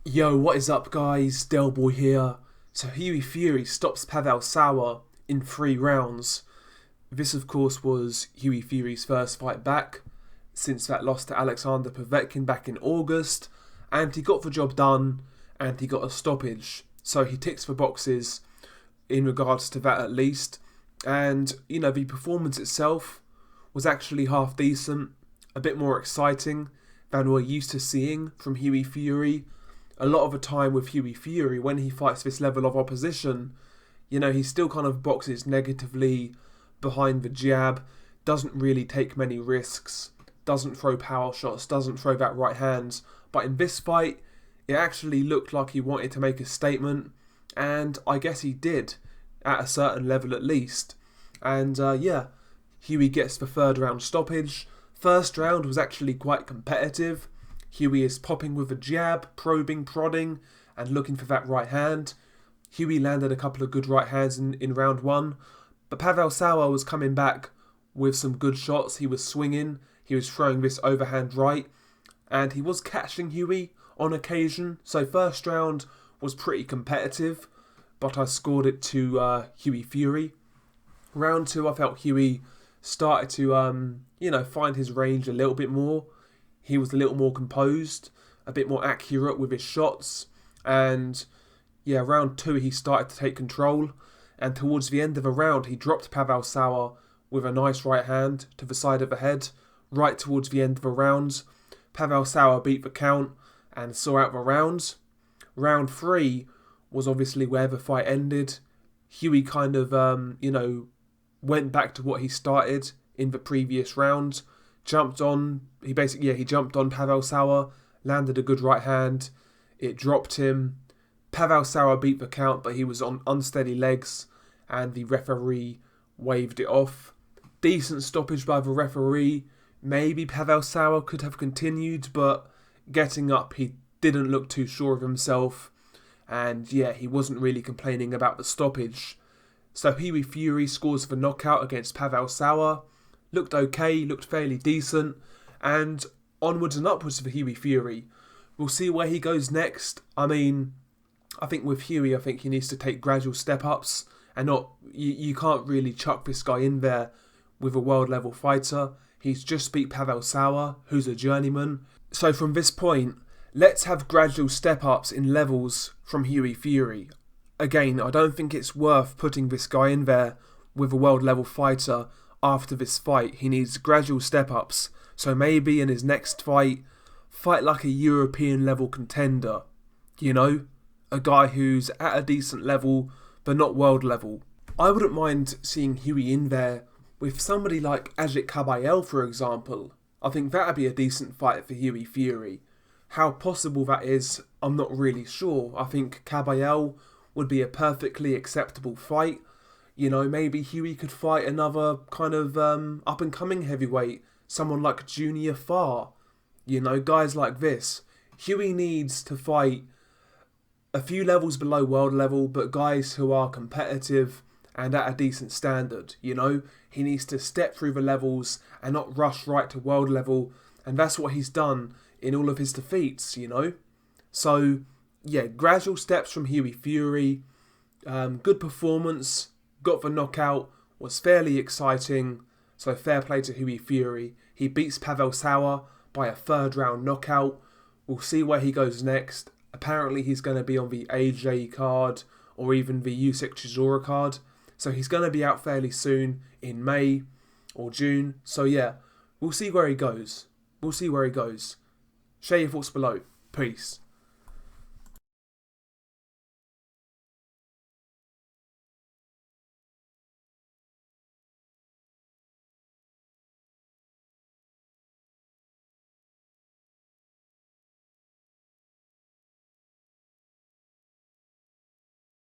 Yo, what is up guys? Delboy here. So Hughie Fury stops Pavel Sauer in 3 rounds. This of course was Hughie Fury's first fight back since that loss to Alexander Povetkin back in August, and he got the job done and he got a stoppage. So he ticks the boxes in regards to that at least. And the performance itself was actually half decent, a bit more exciting than we're used to seeing from Hughie Fury. A lot of the time with Hughie Fury, when he fights this level of opposition, he still kind of boxes negatively behind the jab, doesn't really take many risks, doesn't throw power shots, doesn't throw that right hand. But in this fight, it actually looked like he wanted to make a statement, and I guess he did, at a certain level at least. And Hughie gets the 3rd round stoppage. First round was actually quite competitive. Hughie is popping with a jab, probing, prodding, and looking for that right hand. Hughie landed a couple of good right hands in round 1, but Pavel Sauer was coming back with some good shots. He was swinging, he was throwing this overhand right, and he was catching Hughie on occasion. So first round was pretty competitive, but I scored it to Hughie Fury. Round 2, I felt Hughie started to find his range a little bit more. He was a little more composed, a bit more accurate with his shots, and round 2 he started to take control, and towards the end of the round he dropped Pavel Sauer with a nice right hand to the side of the head, right towards the end of the round. Pavel Sauer beat the count and saw out the round. Round 3 was obviously where the fight ended. Hughie kind of, went back to what he started in the previous round. He jumped on Pavel Sauer, landed a good right hand, it dropped him. Pavel Sauer beat the count, but he was on unsteady legs, and the referee waved it off. Decent stoppage by the referee. Maybe Pavel Sauer could have continued, but getting up, he didn't look too sure of himself, and he wasn't really complaining about the stoppage. So Hughie Fury scores the knockout against Pavel Sauer. Looked okay, looked fairly decent, and onwards and upwards for Hughie Fury. We'll see where he goes next. I think with Hughie, I think he needs to take gradual step-ups, and you can't really chuck this guy in there with a world-level fighter. He's just beat Pavel Sauer, who's a journeyman. So from this point, let's have gradual step-ups in levels from Hughie Fury. Again, I don't think it's worth putting this guy in there with a world-level fighter after this fight. He needs gradual step-ups. So maybe in his next fight like a European level contender. A guy who's at a decent level, but not world level. I wouldn't mind seeing Hughie in there with somebody like Ajit Kabayel, for example. I think that'd be a decent fight for Hughie Fury. How possible that is, I'm not really sure. I think Kabayel would be a perfectly acceptable fight. Maybe Hughie could fight another kind of up-and-coming heavyweight, someone like Junior Farr. Guys like this. Hughie needs to fight a few levels below world level, but guys who are competitive and at a decent standard. He needs to step through the levels and not rush right to world level, and that's what he's done in all of his defeats. So, gradual steps from Hughie Fury. Good performance. Got the knockout, was fairly exciting, so fair play to Hughie Fury. He beats Pavel Sauer by a 3rd-round knockout. We'll see where he goes next. Apparently he's going to be on the AJ card or even the Usyk Chisora card. So he's going to be out fairly soon in May or June. So we'll see where he goes. Share your thoughts below. Peace.